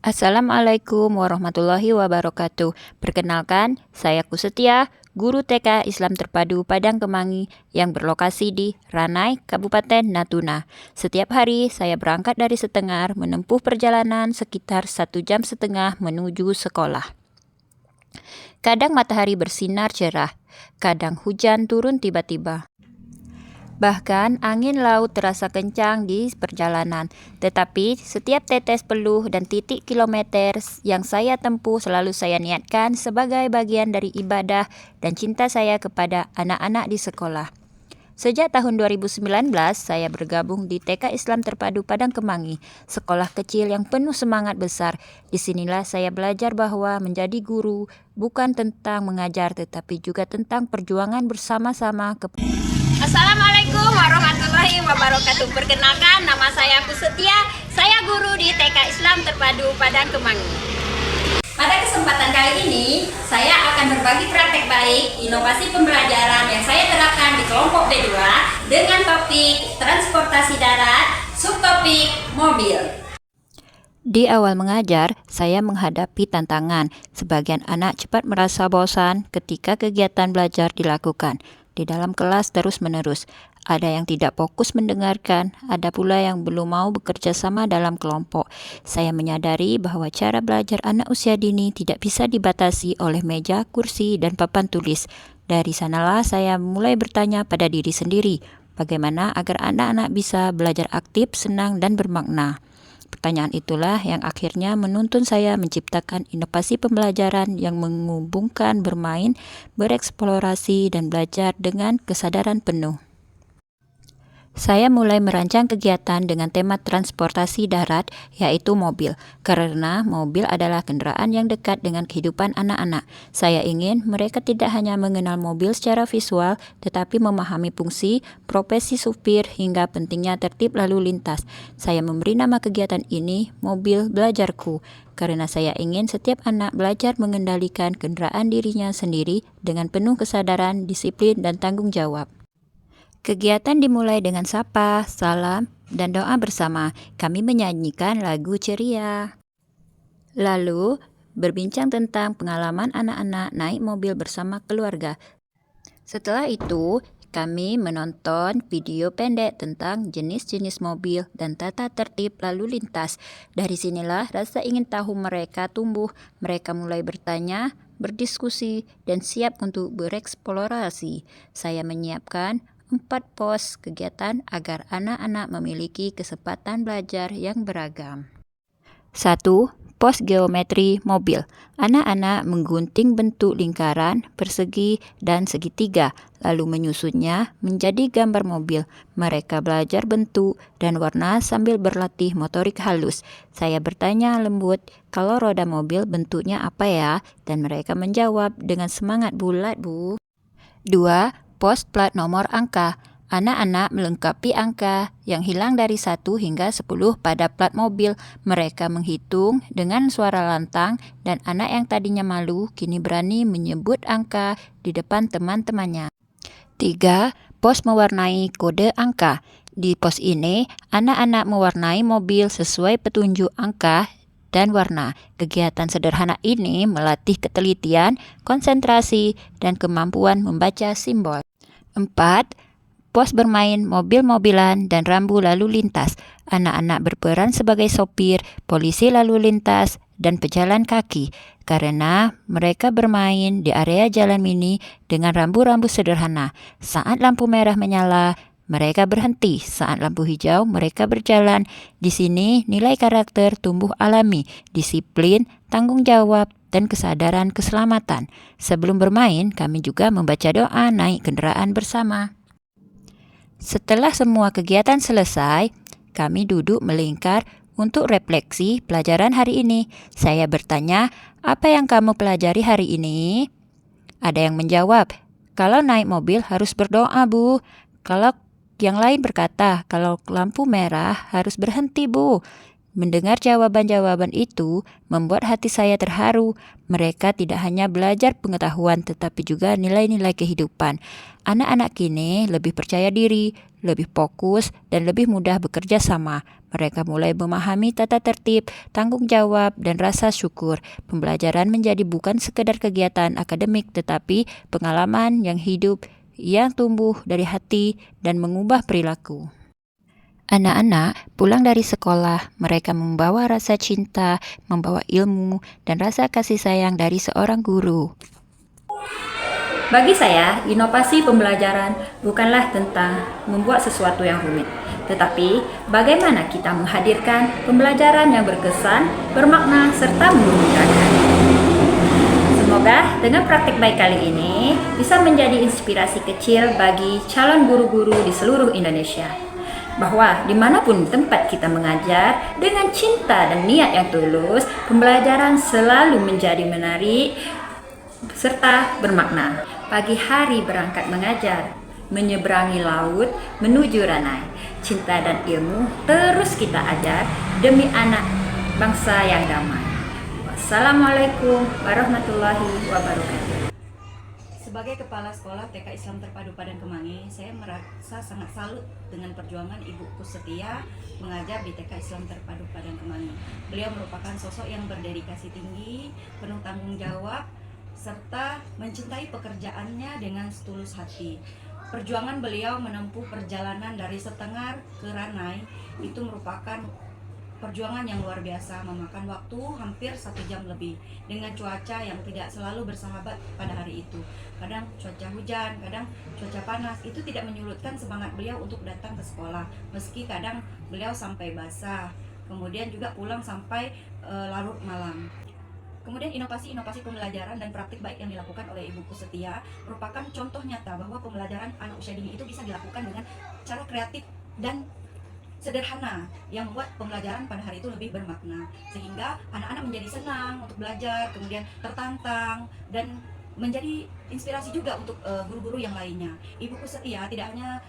Assalamualaikum warahmatullahi wabarakatuh. Perkenalkan, saya Kusetia, guru TK Islam Terpadu Padang Kemangi yang berlokasi di Ranai, Kabupaten Natuna. Setiap hari saya berangkat dari Setengar menempuh perjalanan sekitar 1,5 jam menuju sekolah. Kadang matahari bersinar cerah, kadang hujan turun tiba-tiba. Bahkan angin laut terasa kencang di perjalanan, tetapi setiap tetes peluh dan titik kilometer yang saya tempuh selalu saya niatkan sebagai bagian dari ibadah dan cinta saya kepada anak-anak di sekolah. Sejak tahun 2019, saya bergabung di TK Islam Terpadu Padang Kemangi, sekolah kecil yang penuh semangat besar. Disinilah saya belajar bahwa menjadi guru bukan tentang mengajar, tetapi juga tentang perjuangan bersama-sama. Assalamualaikum warahmatullahi wabarakatuh. Perkenalkan, nama saya Kusetia. Saya guru di TK Islam Terpadu Padang Kemangi. Pada kesempatan kali ini, saya akan berbagi praktek baik inovasi pembelajaran yang saya terapkan di kelompok B2 dengan topik transportasi darat, subtopik mobil. Di awal mengajar, saya menghadapi tantangan. Sebagian anak cepat merasa bosan ketika kegiatan belajar dilakukan di dalam kelas terus-menerus. Ada yang tidak fokus mendengarkan, ada pula yang belum mau bekerja sama dalam kelompok. Saya menyadari bahwa cara belajar anak usia dini tidak bisa dibatasi oleh meja, kursi, dan papan tulis. Dari sanalah saya mulai bertanya pada diri sendiri, bagaimana agar anak-anak bisa belajar aktif, senang, dan bermakna. Pertanyaan itulah yang akhirnya menuntun saya menciptakan inovasi pembelajaran yang menghubungkan bermain, bereksplorasi, dan belajar dengan kesadaran penuh. Saya mulai merancang kegiatan dengan tema transportasi darat, yaitu mobil, karena mobil adalah kendaraan yang dekat dengan kehidupan anak-anak. Saya ingin mereka tidak hanya mengenal mobil secara visual, tetapi memahami fungsi, profesi supir, hingga pentingnya tertib lalu lintas. Saya memberi nama kegiatan ini Mobil Belajarku, karena saya ingin setiap anak belajar mengendalikan kendaraan dirinya sendiri dengan penuh kesadaran, disiplin, dan tanggung jawab. Kegiatan dimulai dengan sapa, salam, dan doa bersama. Kami menyanyikan lagu ceria. Lalu, berbincang tentang pengalaman anak-anak naik mobil bersama keluarga. Setelah itu, kami menonton video pendek tentang jenis-jenis mobil dan tata tertib lalu lintas. Dari sinilah rasa ingin tahu mereka tumbuh. Mereka mulai bertanya, berdiskusi, dan siap untuk bereksplorasi. Saya menyiapkan 4 pos kegiatan agar anak-anak memiliki kesempatan belajar yang beragam. 1. Pos geometri mobil. Anak-anak menggunting bentuk lingkaran, persegi, dan segitiga, lalu menyusunnya menjadi gambar mobil. Mereka belajar bentuk dan warna sambil berlatih motorik halus. Saya bertanya lembut, kalau roda mobil bentuknya apa ya? Dan mereka menjawab dengan semangat bulat, Bu. 2. Pos plat nomor angka. Anak-anak melengkapi angka yang hilang dari 1 hingga 10 pada plat mobil. Mereka menghitung dengan suara lantang dan anak yang tadinya malu kini berani menyebut angka di depan teman-temannya. 3. Pos mewarnai kode angka. Di pos ini, anak-anak mewarnai mobil sesuai petunjuk angka dan warna. Kegiatan sederhana ini melatih ketelitian, konsentrasi, dan kemampuan membaca simbol. 4. Pos bermain mobil-mobilan dan rambu lalu lintas. Anak-anak berperan sebagai sopir, polisi lalu lintas, dan pejalan kaki, karena mereka bermain di area jalan mini dengan rambu-rambu sederhana. Saat lampu merah menyala, mereka berhenti. Saat lampu hijau, mereka berjalan. Di sini, nilai karakter tumbuh alami, disiplin, tanggung jawab, dan kesadaran keselamatan. Sebelum bermain, kami juga membaca doa naik kendaraan bersama. Setelah semua kegiatan selesai, kami duduk melingkar untuk refleksi pelajaran hari ini. Saya bertanya, apa yang kamu pelajari hari ini? Ada yang menjawab, kalau naik mobil harus berdoa, Bu. Kalau yang lain berkata, kalau lampu merah harus berhenti, Bu. Mendengar jawaban-jawaban itu membuat hati saya terharu. Mereka tidak hanya belajar pengetahuan tetapi juga nilai-nilai kehidupan. Anak-anak kini lebih percaya diri, lebih fokus, dan lebih mudah bekerja sama. Mereka mulai memahami tata tertib, tanggung jawab, dan rasa syukur. Pembelajaran menjadi bukan sekedar kegiatan akademik, tetapi pengalaman yang hidup, yang tumbuh dari hati dan mengubah perilaku. Anak-anak pulang dari sekolah, mereka membawa rasa cinta, membawa ilmu, dan rasa kasih sayang dari seorang guru. Bagi saya, inovasi pembelajaran bukanlah tentang membuat sesuatu yang rumit, tetapi bagaimana kita menghadirkan pembelajaran yang berkesan, bermakna, serta memudahkan. Semoga dengan praktik baik kali ini bisa menjadi inspirasi kecil bagi calon guru-guru di seluruh Indonesia. Bahwa dimanapun tempat kita mengajar, dengan cinta dan niat yang tulus, pembelajaran selalu menjadi menarik serta bermakna. Pagi hari berangkat mengajar, menyeberangi laut, menuju Ranai. Cinta dan ilmu terus kita ajar demi anak bangsa yang damai. Wassalamualaikum warahmatullahi wabarakatuh. Sebagai Kepala Sekolah TK Islam Terpadu Padang Kemangi, saya merasa sangat salut dengan perjuangan Ibuku Setia mengajar di TK Islam Terpadu Padang Kemangi. Beliau merupakan sosok yang berdedikasi tinggi, penuh tanggung jawab, serta mencintai pekerjaannya dengan setulus hati. Perjuangan beliau menempuh perjalanan dari Setengar ke Ranai itu merupakan perjuangan yang luar biasa, memakan waktu hampir 1 jam lebih dengan cuaca yang tidak selalu bersahabat pada hari itu. Kadang cuaca hujan, kadang cuaca panas, itu tidak menyurutkan semangat beliau untuk datang ke sekolah. Meski kadang beliau sampai basah, kemudian juga pulang sampai larut malam. Kemudian inovasi-inovasi pembelajaran dan praktik baik yang dilakukan oleh Ibuku Setia merupakan contoh nyata bahwa pembelajaran anak usia dini itu bisa dilakukan dengan cara kreatif dan sederhana yang membuat pembelajaran pada hari itu lebih bermakna, sehingga anak-anak menjadi senang untuk belajar, kemudian tertantang dan menjadi inspirasi juga untuk guru-guru yang lainnya. Ibuku Setia tidak hanya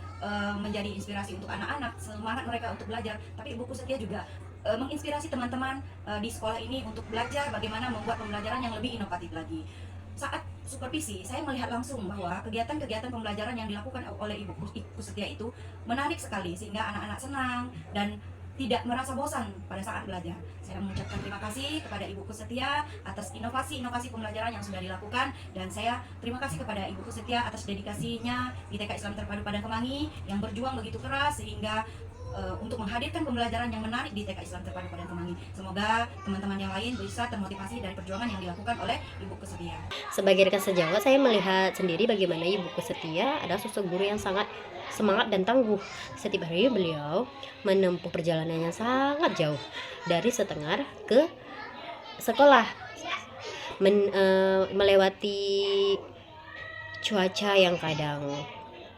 menjadi inspirasi untuk anak-anak, semangat mereka untuk belajar, tapi Ibuku Setia juga menginspirasi teman-teman di sekolah ini untuk belajar bagaimana membuat pembelajaran yang lebih inovatif lagi. Saat supervisi, saya melihat langsung bahwa kegiatan-kegiatan pembelajaran yang dilakukan oleh Ibuku Setia itu menarik sekali, sehingga anak-anak senang dan tidak merasa bosan pada saat belajar. Saya mengucapkan terima kasih kepada Ibuku Setia atas inovasi-inovasi pembelajaran yang sudah dilakukan, dan saya terima kasih kepada Ibuku Setia atas dedikasinya di TK Islam Terpadu Padang Kemangi yang berjuang begitu keras sehingga untuk menghadirkan pembelajaran yang menarik di TK Islam Terpadu Padang Kemangi. Semoga teman-teman yang lain bisa termotivasi dari perjuangan yang dilakukan oleh Ibuku Setia. Sebagai rekan sejawat, saya melihat sendiri bagaimana Ibuku Setia adalah sosok guru yang sangat semangat dan tangguh. Setiap hari beliau menempuh perjalanan yang sangat jauh dari Setengar ke sekolah, melewati cuaca yang kadang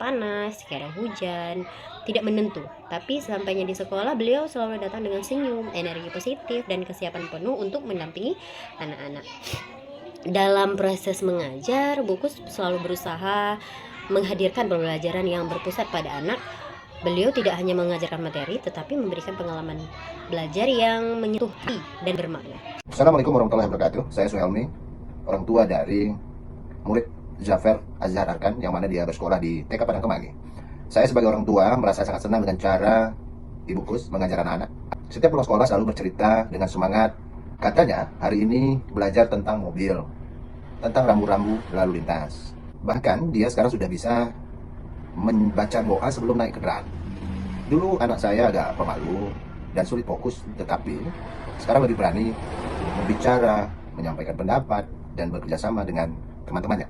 panas, kadang hujan, tidak menentu. Tapi sampainya di sekolah, beliau selalu datang dengan senyum, energi positif, dan kesiapan penuh untuk mendampingi anak-anak. Dalam proses mengajar, Buku selalu berusaha menghadirkan pembelajaran yang berpusat pada anak. Beliau tidak hanya mengajarkan materi, tetapi memberikan pengalaman belajar yang menyentuh hati dan bermakna. Assalamualaikum warahmatullahi wabarakatuh. Saya Suhelmi, orang tua dari murid Jafar Azhar Arkan yang mana dia bersekolah di TK Padang Kemangi. Saya sebagai orang tua merasa sangat senang dengan cara Ibuku mengajar anak-anak. Setiap pulang sekolah selalu bercerita dengan semangat. Katanya hari ini belajar tentang mobil, tentang rambu-rambu lalu lintas. Bahkan dia sekarang sudah bisa membaca doa sebelum naik kendaraan. Dulu anak saya agak pemalu dan sulit fokus, tetapi sekarang lebih berani berbicara, menyampaikan pendapat, dan bekerja sama dengan teman-temannya.